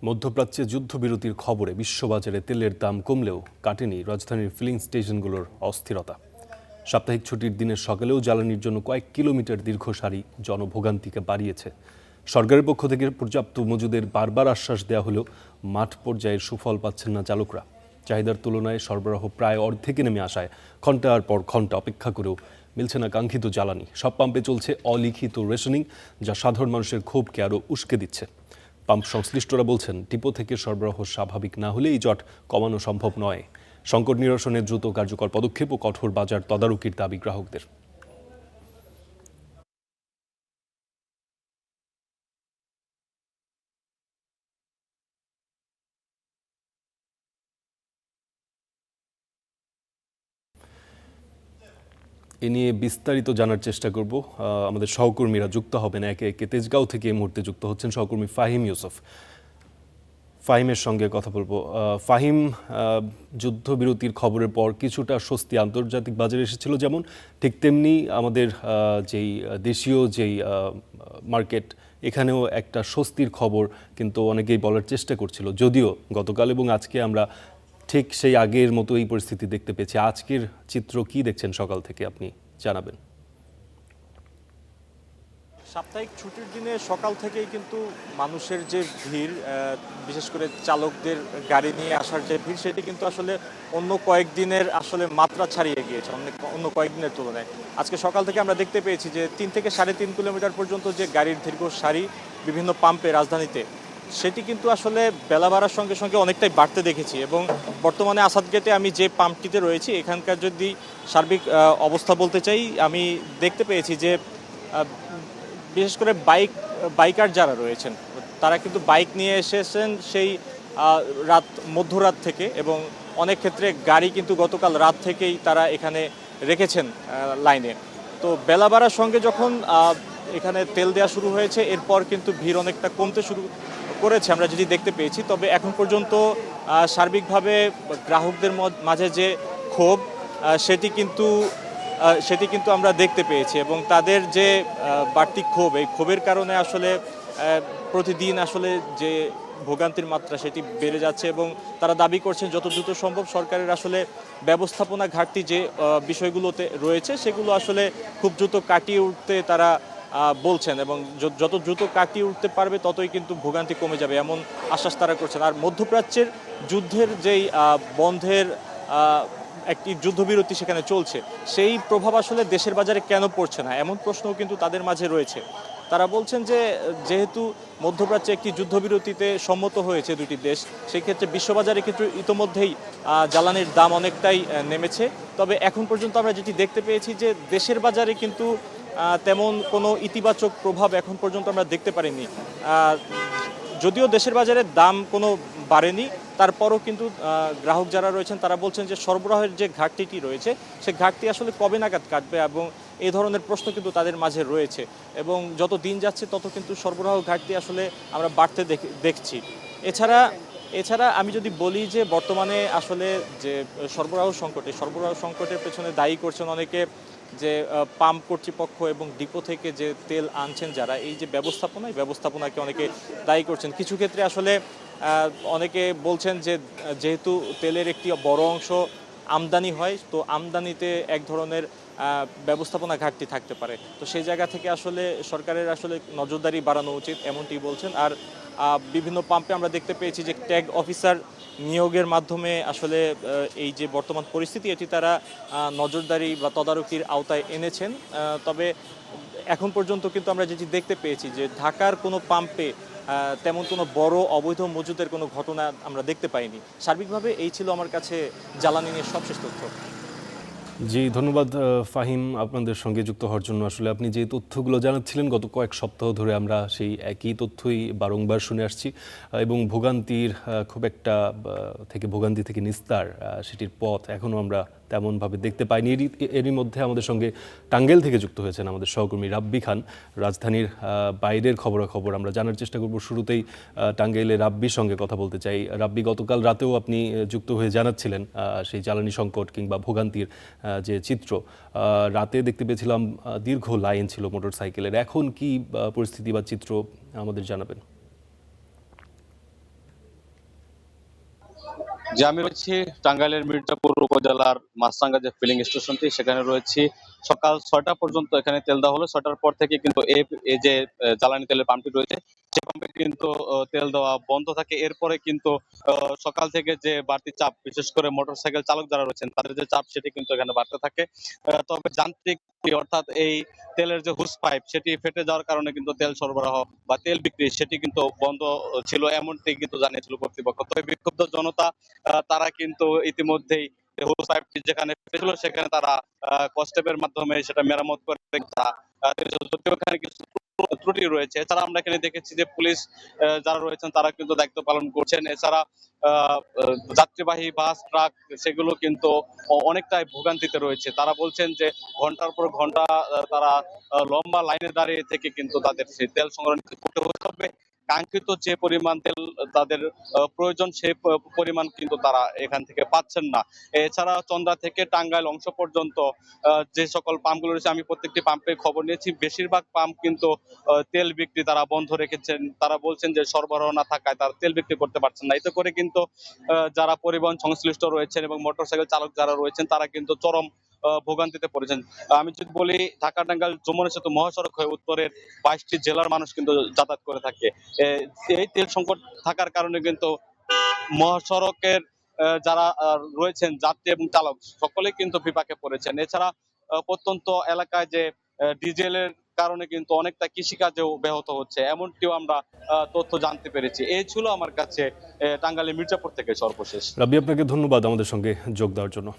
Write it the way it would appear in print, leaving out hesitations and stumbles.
মধ্যপ্রাচ্যে যুদ্ধবিরতির খবরে বিশ্ববাজারে তেলের দাম কমলেও কাটেনি রাজধানীর ফিলিং স্টেশনগুলোর অস্থিরতা। সাপ্তাহিক ছুটির দিনের সকালেও জ্বালানির জন্য কয়েক কিলোমিটার দীর্ঘ সারি জনভোগান্তিকে বাড়িয়েছে। সরকারের পক্ষ থেকে পর্যাপ্ত মজুদের বারবার আশ্বাস দেওয়া হলেও মাঠ পর্যায়ের সুফল পাচ্ছেন না চালকরা। চাহিদার তুলনায় সরবরাহ প্রায় অর্ধেকে নেমে আসায় ঘণ্টার পর ঘণ্টা অপেক্ষা করেও মিলছে না কাঙ্ক্ষিত জ্বালানি। সব পাম্পে চলছে অলিখিত রেশনিং, যা সাধারণ মানুষের ক্ষোভকে আরও উস্কে দিচ্ছে। পাম্প সংশ্লিষ্টরা বলছেন, ডিপো থেকে সরবরাহ স্বাভাবিক না হলে এই জট কমানো সম্ভব নয়। সংকট নিরসনে দ্রুত কার্যকর পদক্ষেপ ও কঠোর বাজার তদারকির দাবি গ্রাহকদের। এ নিয়ে বিস্তারিত জানার চেষ্টা করব। আমাদের সহকর্মীরা যুক্ত হবেন একে একে। তেজগাঁও থেকে এই মুহূর্তে যুক্ত হচ্ছেন সহকর্মী ফাহিম ইউসুফ। ফাহিমের সঙ্গে কথা বলবো। ফাহিম, যুদ্ধবিরতির খবরের পর কিছুটা স্বস্তি আন্তর্জাতিক বাজারে এসেছিল, যেমন ঠিক তেমনি আমাদের যেই দেশীয় যেই মার্কেট, এখানেও একটা স্বস্তির খবর কিন্তু অনেকেই বলার চেষ্টা করছিল। যদিও গতকাল এবং আজকে আমরা ঠিক সেই আগের মতো এই পরিস্থিতি দেখতে পেয়েছি। আজকের চিত্র কি দেখছেন সকাল থেকে, আপনি জানাবেন। সাপ্তাহিক ছুটির দিনে সকাল থেকেই কিন্তু মানুষের যে ভিড়, বিশেষ করে চালকদের গাড়ি নিয়ে আসার যে ভিড়, সেটি কিন্তু আসলে অন্য কয়েকদিনের আসলে মাত্রা ছাড়িয়ে গিয়েছে অন্য কয়েকদিনের তুলনায়। আজকে সকাল থেকে আমরা দেখতে পেয়েছি যে 3 থেকে 3.5 কিলোমিটার পর্যন্ত যে গাড়ির দীর্ঘ সারি বিভিন্ন পাম্পে রাজধানীতে, সেটি কিন্তু আসলে বেলা বাড়ার সঙ্গে সঙ্গে অনেকটাই বাড়তে দেখেছি। এবং বর্তমানে আসাদ গেটে আমি যে পাম্পটিতে রয়েছি, এখানকার যদি সার্বিক অবস্থা বলতে চাই, আমি দেখতে পেয়েছি যে বিশেষ করে বাইকার যারা রয়েছেন, তারা কিন্তু বাইক নিয়ে এসেছেন সেই মধ্যরাত থেকে, এবং অনেক ক্ষেত্রে গাড়ি কিন্তু গতকাল রাত থেকেই তারা এখানে রেখেছেন লাইনে। তো বেলা বাড়ার সঙ্গে যখন এখানে তেল দেওয়া শুরু হয়েছে, এরপর কিন্তু ভিড় অনেকটা কমতে শুরু করেছে আমরা যদি দেখতে পেয়েছি। তবে এখন পর্যন্ত সার্বিকভাবে গ্রাহকদের মাঝে যে ক্ষোভ, সেটি কিন্তু আমরা দেখতে পেয়েছি, এবং তাদের যে বাড়তি ক্ষোভ, এই ক্ষোভের কারণে আসলে প্রতিদিন আসলে যে ভোগান্তির মাত্রা সেটি বেড়ে যাচ্ছে। এবং তারা দাবি করছেন যত দ্রুত সম্ভব সরকারের আসলে ব্যবস্থাপনা ঘাটতি যে বিষয়গুলোতে রয়েছে, সেগুলো আসলে খুব দ্রুত কাটিয়ে উঠতে তারা বলছেন, এবং যত দ্রুত কাটিয়ে উঠতে পারবে ততই কিন্তু ভোগান্তি কমে যাবে, এমন আশ্বাস তারা করছেন। আর মধ্যপ্রাচ্যের যুদ্ধের যেই বন্ধের একটি যুদ্ধবিরতি সেখানে চলছে, সেই প্রভাব আসলে দেশের বাজারে কেন পড়ছে না, এমন প্রশ্নও কিন্তু তাদের মাঝে রয়েছে। তারা বলছেন যে যেহেতু মধ্যপ্রাচ্যে একটি যুদ্ধবিরতিতে সম্মত হয়েছে দুটি দেশ, সেই ক্ষেত্রে বিশ্ববাজারে কিন্তু ইতোমধ্যেই জ্বালানির দাম অনেকটাই নেমেছে। তবে এখন পর্যন্ত আমরা যেটি দেখতে পেয়েছি যে দেশের বাজারে কিন্তু তেমন কোনো ইতিবাচক প্রভাব এখন পর্যন্ত আমরা দেখতে পারিনি। যদিও দেশের বাজারে দাম কোনো বাড়েনি, তারপরও কিন্তু গ্রাহক যারা রয়েছেন তারা বলছেন যে সরবরাহের যে ঘাটতিটি রয়েছে, সে ঘাটতি আসলে কবে নাগাদ কাটবে, এবং এই ধরনের প্রশ্ন কিন্তু তাদের মাঝে রয়েছে। এবং যত দিন যাচ্ছে তত কিন্তু সরবরাহ ঘাটতি আসলে আমরা বাড়তে দেখছি। এছাড়া আমি যদি বলি যে বর্তমানে আসলে যে সরবরাহ সংকটের পেছনে দায়ী করছেন অনেকে, যে পাম্প কর্তৃপক্ষ এবং ডিপো থেকে যে তেল আনছেন যারা, এই যে ব্যবস্থাপনাকে অনেকে দায়ী করছেন। কিছু ক্ষেত্রে আসলে অনেকে বলছেন যে যেহেতু তেলের একটি বড় অংশ আমদানি হয়, তো আমদানিতে এক ধরনের ব্যবস্থাপনা ঘাটতি থাকতে পারে। তো সেই জায়গা থেকে আসলে সরকারের আসলে নজরদারি বাড়ানো উচিত, এমনটি বলছেন। আর বিভিন্ন পাম্পে আমরা দেখতে পেয়েছি যে ট্যাগ অফিসার নিয়োগের মাধ্যমে আসলে এই যে বর্তমান পরিস্থিতি, এটি তারা নজরদারি বা তদারকির আওতায় এনেছেন। তবে এখন পর্যন্ত কিন্তু আমরা যেটি দেখতে পেয়েছি যে ঢাকার কোনো পাম্পে তেমন কোনো বড় অবৈধ মজুদের কোনো ঘটনা আমরা দেখতে পাইনি। সার্বিকভাবে এই ছিল আমার কাছে জ্বালানি নিয়ে সবশেষ তথ্য। জি, ধন্যবাদ ফাহিম আপনাদের সঙ্গে যুক্ত হওয়ার জন্য। আসলে আপনি যে তথ্যগুলো জানাচ্ছিলেন গত কয়েক সপ্তাহ ধরে আমরা সেই একই তথ্যই বারংবার শুনে আসছি, এবং ভোগান্তির ভোগান্তি থেকে নিস্তার সেটির পথ এখনও আমরা তেমনভাবে দেখতে পাইনি। এরই মধ্যে আমাদের সঙ্গে টাঙ্গাইল থেকে যুক্ত হয়েছেন আমাদের সহকর্মী রাব্বি খান। রাজধানীর বাইরের খবরাখবর আমরা জানার চেষ্টা করব। শুরুতেই টাঙ্গাইলের রাব্বির সঙ্গে কথা বলতে চাই। রাব্বি, গতকাল রাতেও আপনি যুক্ত হয়ে জানাচ্ছিলেন সেই জ্বালানি সংকট কিংবা ভোগান্তির যে চিত্র। রাতে দেখতে পেয়েছিলাম দীর্ঘ লাইন ছিল মোটরসাইকেলের। এখন কি পরিস্থিতি বা চিত্র আমাদের জানাবেন? যে আমি রয়েছি টাঙ্গাইলের মির্জাপুর উপজেলার মাছরাঙ্গা যে ফিলিং স্টেশনটি, সেখানে রয়েছি। সকাল 6টা পর্যন্ত এখানে তেল দেওয়া হলো। 6টার পর থেকে কিন্তু এই যে জ্বালানি তেলের পাম্পটি রয়েছে, সে পাম্পে কিন্তু তেল দেওয়া বন্ধ থাকে। এরপরে কিন্তু সকাল থেকে যে বাড়তি চাপ, বিশেষ করে মোটরসাইকেল চালক যারা রয়েছেন তাদের যে চাপ, সেটি কিন্তু এখানে বাড়তে থাকে। তবে যান্ত্রিক অর্থাৎ এই তেলের যে হুস পাইপ, সেটি ফেটে যাওয়ার কারণে কিন্তু তেল সরবরাহ বা তেল বিক্রি সেটি কিন্তু বন্ধ ছিল, এমনটি কিন্তু জানিয়েছিল কর্তৃপক্ষ। তবে বিক্ষুব্ধ জনতা তারা কিন্তু ইতিমধ্যেই হোস পাইপটি যেখানে ফেটেছিল সেখানে তারা কস্টেপের মাধ্যমে সেটা মেরামত করে তারা, যদিও এখানে কিছু ত্রুটি রয়েছে। এছাড়া আমরা এখানে দেখেছি যে পুলিশ যারা রয়েছেন তারা কিন্তু দায়িত্ব পালন করছেন। এছাড়া যাত্রীবাহী বাস, ট্রাক সেগুলো কিন্তু অনেকটাই ভোগান্তিতে রয়েছে। তারা বলছেন যে ঘন্টার পর ঘন্টা তারা লম্বা লাইনে দাঁড়িয়ে থেকে কিন্তু তাদের সেই তেল সংগ্রহ করতে হতে হবে। কাঙ্ক্ষিত যে পরিমাণ তেল তাদের প্রয়োজন, সেই পরিমাণ কিন্তু তারা এখান থেকে পাচ্ছেন না। এছাড়া চন্দ্রা থেকে টাঙ্গাইল অংশ পর্যন্ত যে সকল পাম্পগুলো রয়েছে, আমি প্রত্যেকটি পাম্পে খবর নিয়েছি। বেশিরভাগ পাম্প কিন্তু তেল বিক্রি তারা বন্ধ রেখেছেন। তারা বলছেন যে সরবরাহ না থাকায় তারা তেল বিক্রি করতে পারছেন না। এতে করে কিন্তু যারা পরিবহন সংশ্লিষ্ট রয়েছেন এবং মোটরসাইকেল চালক যারা রয়েছেন তারা কিন্তু চরম ভোগান্তিতে পড়েছেন। আমি যদি বলি, ঢাকা টাঙ্গাইল যমুনা সেতু মহাসড়ক হয়ে উত্তরের 22টি জেলার মানুষ কিন্তু যাতায়াত করে থাকে। এই তেল সংকট থাকার কারণে কিন্তু মহাসড়কের যারা রয়েছেন যাত্রী এবং চালক, সকলেই কিন্তু বিপাকে পড়েছেন। এছাড়া প্রত্যন্ত এলাকায় যে ডিজেলের কারণে কিন্তু অনেকটা কৃষিকাজেও ব্যাহত হচ্ছে, এমনটিও আমরা তথ্য জানতে পেরেছি। এই ছিল আমার কাছে টাঙ্গাইলের মির্জাপুর থেকে সর্বশেষ। রাব্বি, আপনাকে ধন্যবাদ আমাদের সঙ্গে যোগ দেওয়ার জন্য।